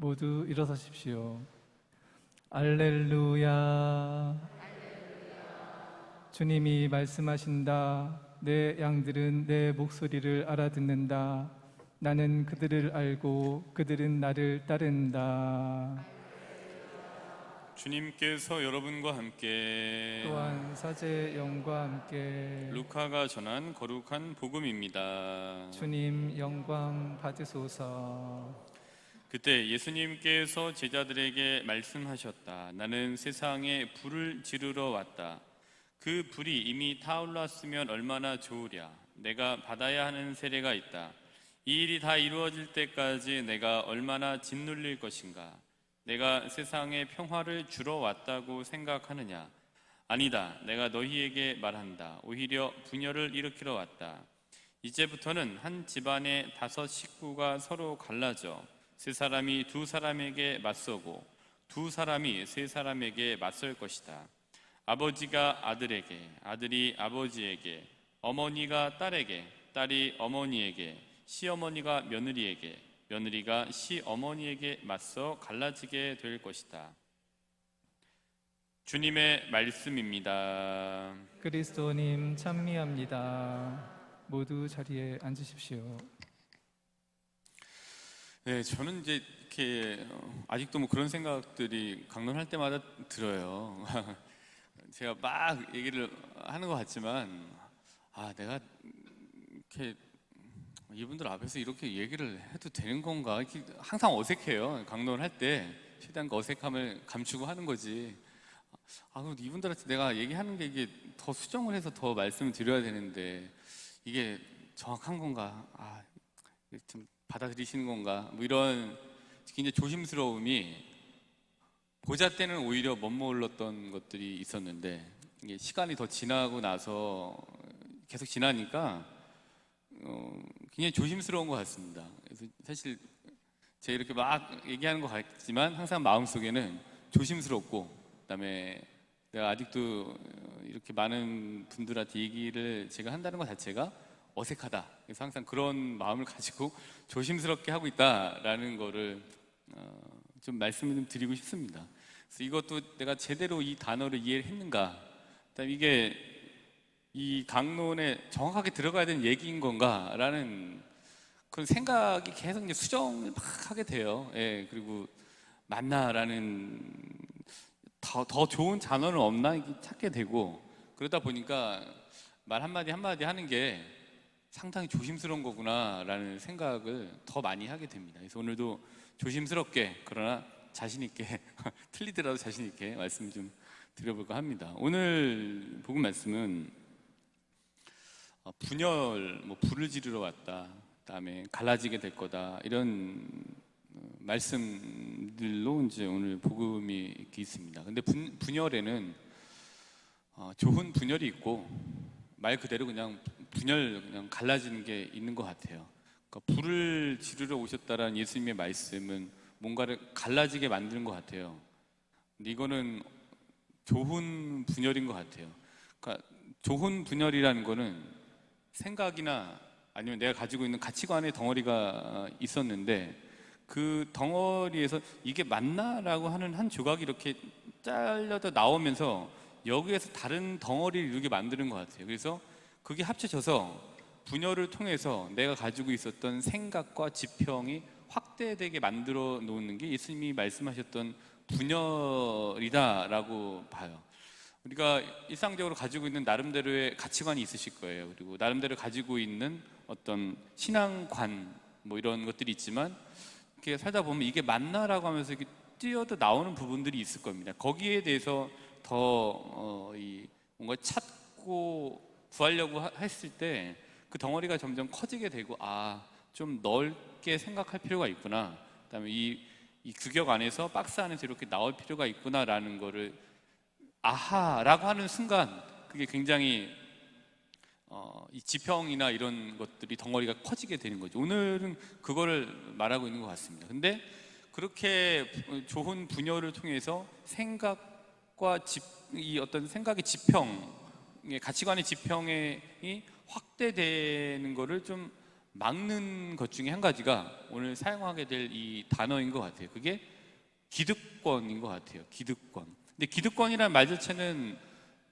모두 일어서십시오. 알렐루야. 주님이 말씀하신다. 내 양들은 내 목소리를 알아듣는다. 나는 그들을 알고 그들은 나를 따른다. 주님께서 여러분과 함께 또한 사제의 영과 함께 루카가 전한 거룩한 복음입니다. 주님 영광 받으소서. 그때 예수님께서 제자들에게 말씀하셨다. 나는 세상에 불을 지르러 왔다. 그 불이 이미 타올랐으면 얼마나 좋으랴. 내가 받아야 하는 세례가 있다. 이 일이 다 이루어질 때까지 내가 얼마나 짓눌릴 것인가. 내가 세상에 평화를 주러 왔다고 생각하느냐? 아니다. 내가 너희에게 말한다. 오히려 분열을 일으키러 왔다. 이제부터는 한 집안의 5 식구가 서로 갈라져 세 사람이 2 사람에게 맞서고 2 사람이 3 사람에게 맞설 것이다. 아버지가 아들에게, 아들이 아버지에게, 어머니가 딸에게, 딸이 어머니에게, 시어머니가 며느리에게, 며느리가 시어머니에게 맞서 갈라지게 될 것이다. 주님의 말씀입니다. 그리스도님 찬미합니다. 모두 자리에 앉으십시오. 네, 저는 이제 이렇게 아직도 뭐 그런 생각들이 강론할 때마다 들어요. 제가 막 얘기를 하는 것 같지만, 내가 이렇게 이분들 앞에서 이렇게 얘기를 해도 되는 건가? 이렇게 항상 어색해요. 강론할 때 최대한 그 어색함을 감추고 하는 거지. 그럼 이분들한테 내가 얘기하는 게 이게 더 수정을 해서 더 말씀을 드려야 되는데 이게 정확한 건가? 좀 받아들이시는 건가? 뭐 이런 굉장히 조심스러움이 보자 때는 오히려 멋모르던 것들이 있었는데 이게 시간이 더 지나고 나서 계속 지나니까 굉장히 조심스러운 것 같습니다. 그래서 사실 제가 이렇게 막 얘기하는 것 같지만 항상 마음속에는 조심스럽고, 그다음에 내가 아직도 이렇게 많은 분들한테 얘기를 제가 한다는 것 자체가 어색하다. 그래서 항상 그런 마음을 가지고 조심스럽게 하고 있다라는 거를 좀 말씀을 좀 드리고 싶습니다. 그래서 이것도 내가 제대로 이 단어를 이해를 했는가, 그다음에 이게 이 강론에 정확하게 들어가야 되는 얘기인 건가라는 그런 생각이 계속 이제 수정을 막 하게 돼요. 예, 그리고 맞나라는 더 좋은 단어는 없나 이렇게 찾게 되고, 그러다 보니까 말 한마디 한마디 하는 게 상당히 조심스러운 거구나라는 생각을 더 많이 하게 됩니다. 그래서 오늘도 조심스럽게 그러나 자신 있게 틀리더라도 자신 있게 말씀 좀 드려볼까 합니다. 오늘 복음 말씀은 분열, 불을 지르러 왔다, 그다음에 갈라지게 될 거다, 이런 말씀들로 이제 오늘 복음이 이렇게 있습니다. 근데 분열에는 좋은 분열이 있고 말 그대로 그냥 분열, 그냥 갈라지는 게 있는 것 같아요. 그러니까 불을 지르러 오셨다라는 예수님의 말씀은 뭔가를 갈라지게 만드는 것 같아요. 근데 이거는 좋은 분열인 것 같아요. 그러니까 좋은 분열이라는 거는 생각이나 아니면 내가 가지고 있는 가치관의 덩어리가 있었는데 그 덩어리에서 이게 맞나라고 하는 한 조각이 이렇게 잘려서 나오면서 여기에서 다른 덩어리를 이루게 만드는 것 같아요. 그래서 그게 합쳐져서 분열을 통해서 내가 가지고 있었던 생각과 지평이 확대되게 만들어 놓는 게 예수님이 말씀하셨던 분열이다라고 봐요. 우리가 일상적으로 가지고 있는 나름대로의 가치관이 있으실 거예요. 그리고 나름대로 가지고 있는 어떤 신앙관 이런 것들이 있지만 이렇게 살다 보면 이게 맞나라고 하면서 이렇게 뛰어도 나오는 부분들이 있을 겁니다. 거기에 대해서 더 뭔가 찾고 구하려고 했을 때 그 덩어리가 점점 커지게 되고 좀 넓게 생각할 필요가 있구나, 그다음에 이 규격 안에서, 박스 안에서 이렇게 나올 필요가 있구나라는 거를 아하라고 하는 순간 그게 굉장히 이 지평이나 이런 것들이 덩어리가 커지게 되는 거죠. 오늘은 그거를 말하고 있는 것 같습니다. 근데 그렇게 좋은 분열을 통해서 생각과 이 어떤 생각의 지평, 가치관의 지평이 확대되는 거를 좀 막는 것 중에 한 가지가 오늘 사용하게 될 이 단어인 것 같아요. 그게 기득권인 것 같아요. 기득권. 근데 기득권이라는 말 자체는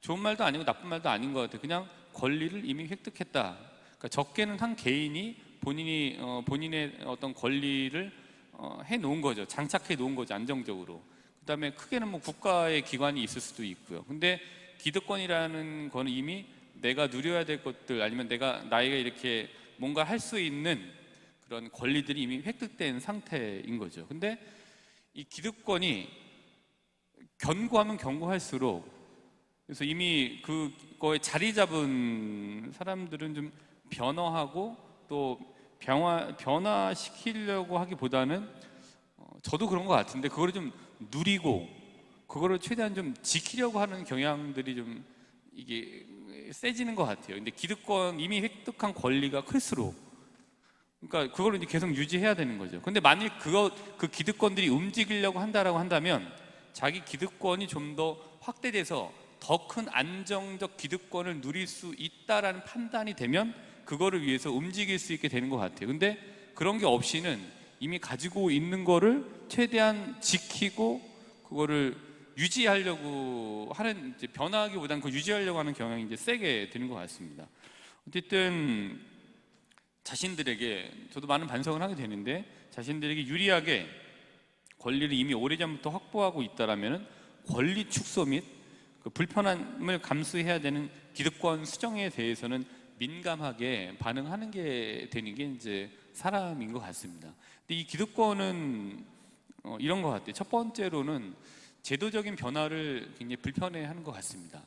좋은 말도 아니고 나쁜 말도 아닌 것 같아요. 그냥 권리를 이미 획득했다. 그러니까 적게는 한 개인이 본인의 어떤 권리를 해 놓은 거죠. 장착해 놓은 거죠. 안정적으로. 그다음에 크게는 뭐 국가의 기관이 있을 수도 있고요. 근데 기득권이라는 거는 이미 내가 누려야 될 것들 아니면 나이가 이렇게 뭔가 할 수 있는 그런 권리들이 이미 획득된 상태인 거죠. 근데 이 기득권이 견고하면 견고할수록 그래서 이미 그거에 자리 잡은 사람들은 좀 변화하고 또 변화시키려고 하기보다는 저도 그런 것 같은데 그거를 좀 누리고 그거를 최대한 좀 지키려고 하는 경향들이 좀 이게 세지는 것 같아요. 근데 기득권 이미 획득한 권리가 클수록 그러니까 그거를 이제 계속 유지해야 되는 거죠. 근데 만약 그 기득권들이 움직이려고 한다면 자기 기득권이 좀 더 확대돼서 더 큰 안정적 기득권을 누릴 수 있다라는 판단이 되면 그거를 위해서 움직일 수 있게 되는 것 같아요. 근데 그런 게 없이는 이미 가지고 있는 거를 최대한 지키고 그거를 유지하려고 하는 이제 변화하기보다는 그 유지하려고 하는 경향이 이제 세게 되는 것 같습니다. 어쨌든 자신들에게 저도 많은 반성을 하게 되는데 자신들에게 유리하게 권리를 이미 오래전부터 확보하고 있다라면 권리 축소 및 그 불편함을 감수해야 되는 기득권 수정에 대해서는 민감하게 반응하는 게 되는 게 이제 사람인 것 같습니다. 근데 이 기득권은 이런 것 같아요. 첫 번째로는 제도적인 변화를 굉장히 불편해하는 것 같습니다.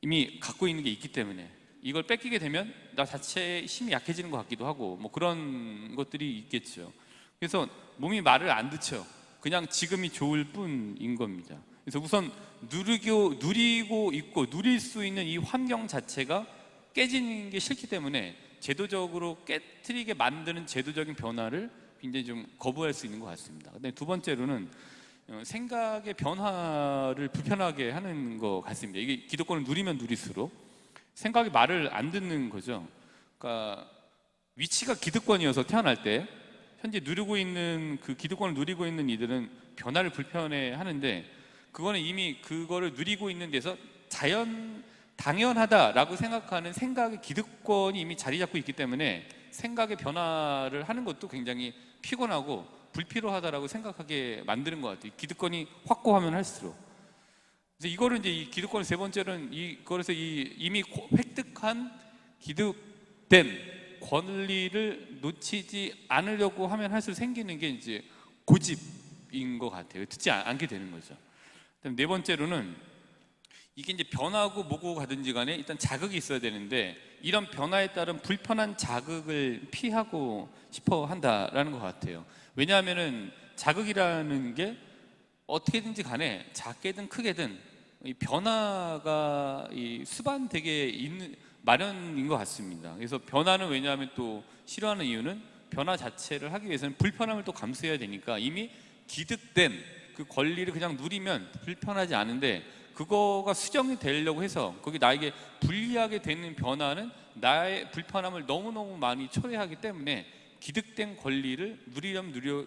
이미 갖고 있는 게 있기 때문에 이걸 뺏기게 되면 나 자체의 힘이 약해지는 것 같기도 하고 뭐 그런 것들이 있겠죠. 그래서 몸이 말을 안 듣죠. 그냥 지금이 좋을 뿐인 겁니다. 그래서 우선 누리고 있고 누릴 수 있는 이 환경 자체가 깨지는 게 싫기 때문에 제도적으로 깨트리게 만드는 제도적인 변화를 굉장히 좀 거부할 수 있는 것 같습니다. 근데 두 번째로는 생각의 변화를 불편하게 하는 것 같습니다. 이게 기득권을 누리면 누릴수록 생각이 말을 안 듣는 거죠. 그러니까 위치가 기득권이어서 태어날 때 현재 누리고 있는 그 기득권을 누리고 있는 이들은 변화를 불편해 하는데 그거는 이미 그거를 누리고 있는 데서 당연하다라고 생각하는 생각의 기득권이 이미 자리 잡고 있기 때문에 생각의 변화를 하는 것도 굉장히 피곤하고 불필요하다라고 생각하게 만드는 것 같아요. 기득권이 확고하면 할수록. 그래서 이거를 이제 이 기득권 세 번째는 이거에서 이미 획득한 기득된 권리를 놓치지 않으려고 하면 할수록 생기는 게 이제 고집인 것 같아요. 듣지 않게 되는 거죠. 그다음 네 번째로는 이게 이제 변하고 뭐고 가든지 간에 일단 자극이 있어야 되는데 이런 변화에 따른 불편한 자극을 피하고 싶어 한다라는 것 같아요. 왜냐하면은 자극이라는 게 어떻게든지 간에 작게든 크게든 이 변화가 수반되게 있는 마련인 것 같습니다. 그래서 변화는 왜냐하면 또 싫어하는 이유는 변화 자체를 하기 위해서는 불편함을 또 감수해야 되니까 이미 기득된 그 권리를 그냥 누리면 불편하지 않은데 그거가 수정이 되려고 해서 거기 나에게 불리하게 되는 변화는 나의 불편함을 너무너무 많이 초래하기 때문에 기득된 권리를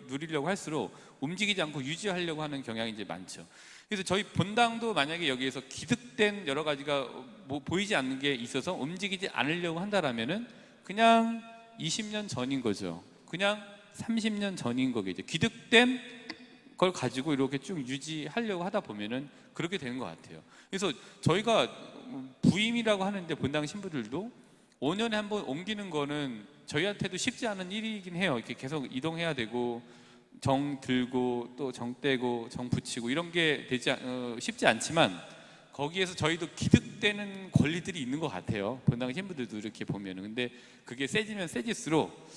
누리려고 할수록 움직이지 않고 유지하려고 하는 경향이 이제 많죠. 그래서 저희 본당도 만약에 여기에서 기득된 여러 가지가 보이지 않는 게 있어서 움직이지 않으려고 한다라면은 그냥 20년 전인 거죠. 그냥 30년 전인 거겠죠. 기득된 걸 가지고 이렇게 쭉 유지하려고 하다 보면은 그렇게 되는 것 같아요. 그래서 저희가 부임이라고 하는데 본당 신부들도 5년에 한 번 옮기는 거는 저희한테도 쉽지 않은 일이긴 해요. 이렇게 계속 이동해야 되고 정 들고 또 정 떼고 정 붙이고 이런 게 쉽지 않지만 거기에서 저희도 기득되는 권리들이 있는 것 같아요. 본당 신부들도 이렇게 보면은. 근데 그게 세지면 세질수록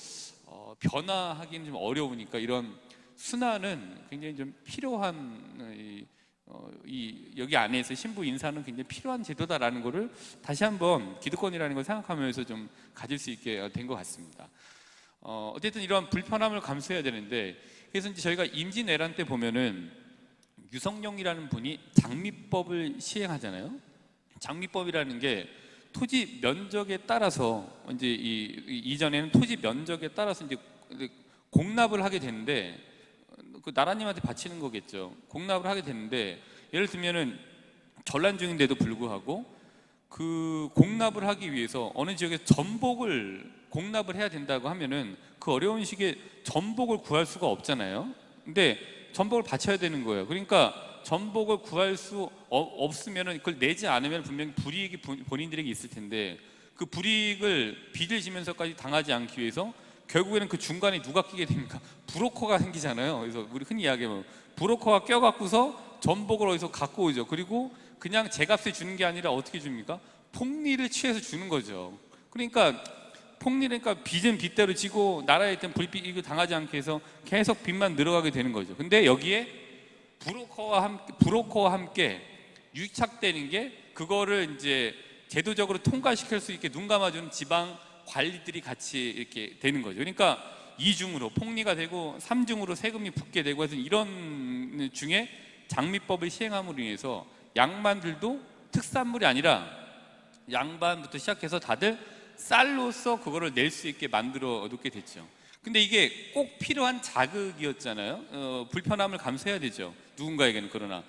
변화하기는 좀 어려우니까 이런 순환은 굉장히 좀 필요한 여기 안에서 신부 인사는 굉장히 필요한 제도다라는 것을 다시 한번 기득권이라는 걸 생각하면서 좀 가질 수 있게 된 것 같습니다. 어쨌든 이런 불편함을 감수해야 되는데 그래서 이제 저희가 임진왜란 때 보면은 유성룡이라는 분이 장미법을 시행하잖아요. 장미법이라는 게 토지 면적에 따라서 이제 이전에는 토지 면적에 따라서 이제 공납을 하게 되는데 그 나라님한테 바치는 거겠죠. 공납을 하게 되는데 예를 들면은 전란 중인데도 불구하고 그 공납을 하기 위해서 어느 지역에 전복을 공납을 해야 된다고 하면은 그 어려운 시기에 전복을 구할 수가 없잖아요. 근데 전복을 바쳐야 되는 거예요. 그러니까 전복을 구할 수 없으면은 그걸 내지 않으면 분명히 불이익이 본인들에게 있을 텐데 그 불이익을 빚을 지면서까지 당하지 않기 위해서 결국에는 그 중간에 누가 끼게 됩니까? 브로커가 생기잖아요. 그래서 우리 흔히 이야기하면 브로커가 껴갖고서 전복을 어디서 갖고 오죠. 그리고 그냥 제값에 주는 게 아니라 어떻게 줍니까? 폭리를 취해서 주는 거죠. 그러니까 폭리니까 빚은 빚대로 지고 나라에 있던 불이익을 당하지 않게 해서 계속 빚만 늘어가게 되는 거죠. 근데 여기에 브로커와 함께 유착되는 게 그거를 이제 제도적으로 통과시킬 수 있게 눈 감아주는 지방 관리들이 같이 이렇게 되는 거죠. 그러니까 2중으로 폭리가 되고 3중으로 세금이 붙게 되고 해서 이런 중에 장미법을 시행함으로 인해서 양반들도 특산물이 아니라 양반부터 시작해서 다들 쌀로서 그거를 낼 수 있게 만들어 놓게 됐죠. 근데 이게 꼭 필요한 자극이었잖아요. 불편함을 감수해야 되죠. 누군가에게는. 그러나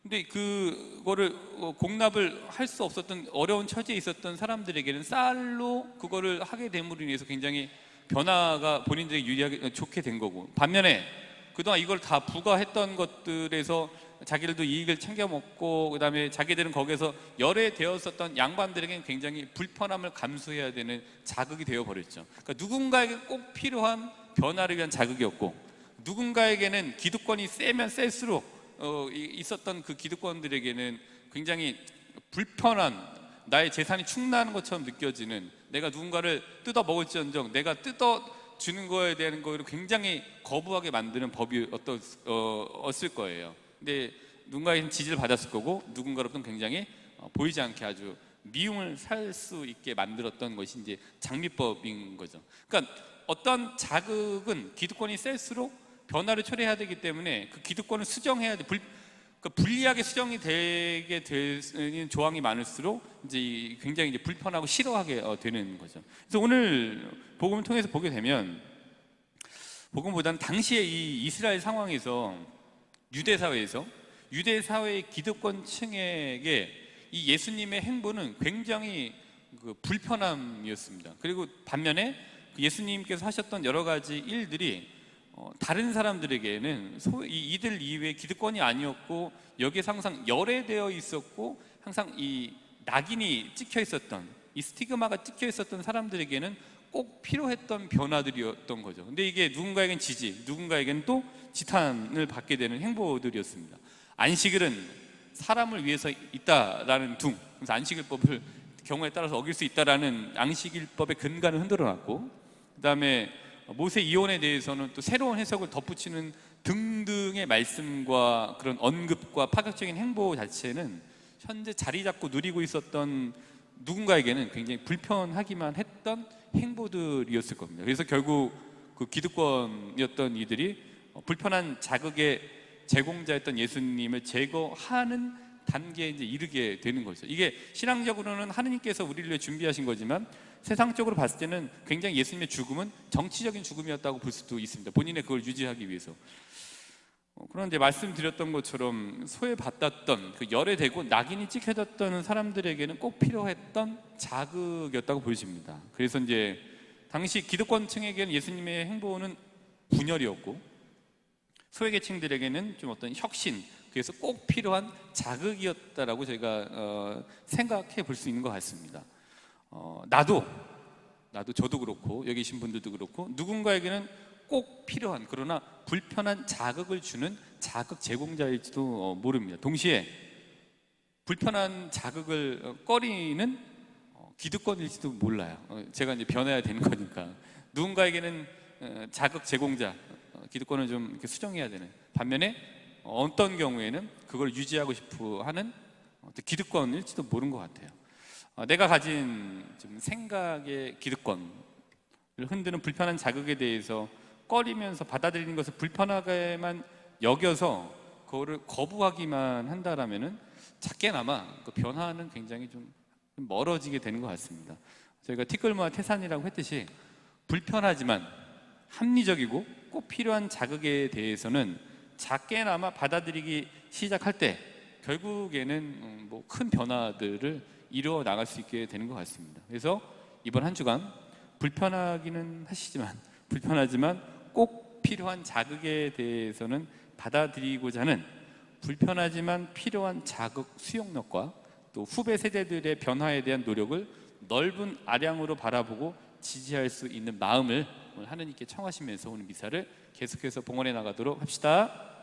근데 그거를 공납을 할 수 없었던 어려운 처지에 있었던 사람들에게는 쌀로 그거를 하게 됨으로 인해서 굉장히 변화가 본인들에게 유리하게 좋게 된 거고, 반면에 그동안 이걸 다 부과했던 것들에서 자기들도 이익을 챙겨 먹고 그다음에 자기들은 거기에서 열애되었었던 양반들에게는 굉장히 불편함을 감수해야 되는 자극이 되어 버렸죠. 그러니까 누군가에게 꼭 필요한 변화를 위한 자극이었고, 누군가에게는 기득권이 세면 셀수록 있었던 그 기득권들에게는 굉장히 불편한, 나의 재산이 축나는 것처럼 느껴지는, 내가 누군가를 뜯어 먹을지언정 내가 뜯어 주는 거에 대한 거를 굉장히 거부하게 만드는 법이었을 거예요. 근데 누군가에게는 지지를 받았을 거고 누군가로부터는 굉장히 보이지 않게 아주 미움을 살 수 있게 만들었던 것이 이제 장미법인 거죠. 그러니까 어떤 자극은 기득권이 셀수록 변화를 초래해야 되기 때문에 그 기득권을 수정해야 돼. 불리하게 수정이 되게 되는 조항이 많을수록 이제 굉장히 이제 불편하고 싫어하게 되는 거죠. 그래서 오늘 복음을 통해서 보게 되면, 복음보다는 당시에 이 이스라엘 상황에서 유대 사회의 기득권층에게 이 예수님의 행보는 굉장히 그 불편함이었습니다. 그리고 반면에 예수님께서 하셨던 여러 가지 일들이 다른 사람들에게는 이들 이외의 기득권이 아니었고, 여기에서 항상 열애되어 있었고 항상 이 낙인이 찍혀 있었던, 이 스티그마가 찍혀 있었던 사람들에게는 꼭 필요했던 변화들이었던 거죠. 근데 이게 누군가에겐 지지, 누군가에겐 또 지탄을 받게 되는 행보들이었습니다. 안식일은 사람을 위해서 있다라는 그래서 안식일법을 경우에 따라서 어길 수 있다라는 안식일법의 근간을 흔들어 놨고, 그 다음에 모세 이혼에 대해서는 또 새로운 해석을 덧붙이는 등등의 말씀과 그런 언급과 파격적인 행보 자체는 현재 자리 잡고 누리고 있었던 누군가에게는 굉장히 불편하기만 했던 행보들이었을 겁니다. 그래서 결국 그 기득권이었던 이들이 불편한 자극의 제공자였던 예수님을 제거하는 단계에 이제 이르게 되는 거죠. 이게 신앙적으로는 하느님께서 우리를 위해 준비하신 거지만 세상적으로 봤을 때는 굉장히 예수님의 죽음은 정치적인 죽음이었다고 볼 수도 있습니다. 본인의 그걸 유지하기 위해서. 그런데 말씀드렸던 것처럼 소외받았던, 그 열애되고 낙인이 찍혀졌던 사람들에게는 꼭 필요했던 자극이었다고 보여집니다. 그래서 이제 당시 기득권층에게는 예수님의 행보는 분열이었고, 소외계층들에게는 좀 어떤 혁신, 그래서 꼭 필요한 자극이었다라고 저희가 생각해 볼 수 있는 것 같습니다. 나도 저도 그렇고 여기 계신 분들도 그렇고 누군가에게는 꼭 필요한, 그러나 불편한 자극을 주는 자극 제공자일지도 모릅니다. 동시에 불편한 자극을 꺼리는 기득권일지도 몰라요. 제가 이제 변해야 되는 거니까. 누군가에게는 자극 제공자, 기득권을 좀 이렇게 수정해야 되는, 반면에 어떤 경우에는 그걸 유지하고 싶어 하는 기득권일지도 모르는 것 같아요. 내가 가진 좀 생각의 기득권을 흔드는 불편한 자극에 대해서 꺼리면서 받아들이는 것을 불편하게만 여겨서 그거를 거부하기만 한다라면은 작게나마 그 변화는 굉장히 좀 좀 멀어지게 되는 것 같습니다. 저희가 티끌모아 태산이라고 했듯이 불편하지만 합리적이고 꼭 필요한 자극에 대해서는 작게나마 받아들이기 시작할 때 결국에는 뭐 큰 변화들을 이루어 나갈 수 있게 되는 것 같습니다. 그래서 이번 한 주간 불편하기는 하시지만 불편하지만 꼭 필요한 자극에 대해서는 받아들이고자 하는 불편하지만 필요한 자극 수용력과 또 후배 세대들의 변화에 대한 노력을 넓은 아량으로 바라보고 지지할 수 있는 마음을 오늘 하느님께 청하시면서 오늘 미사를 계속해서 봉헌해 나가도록 합시다.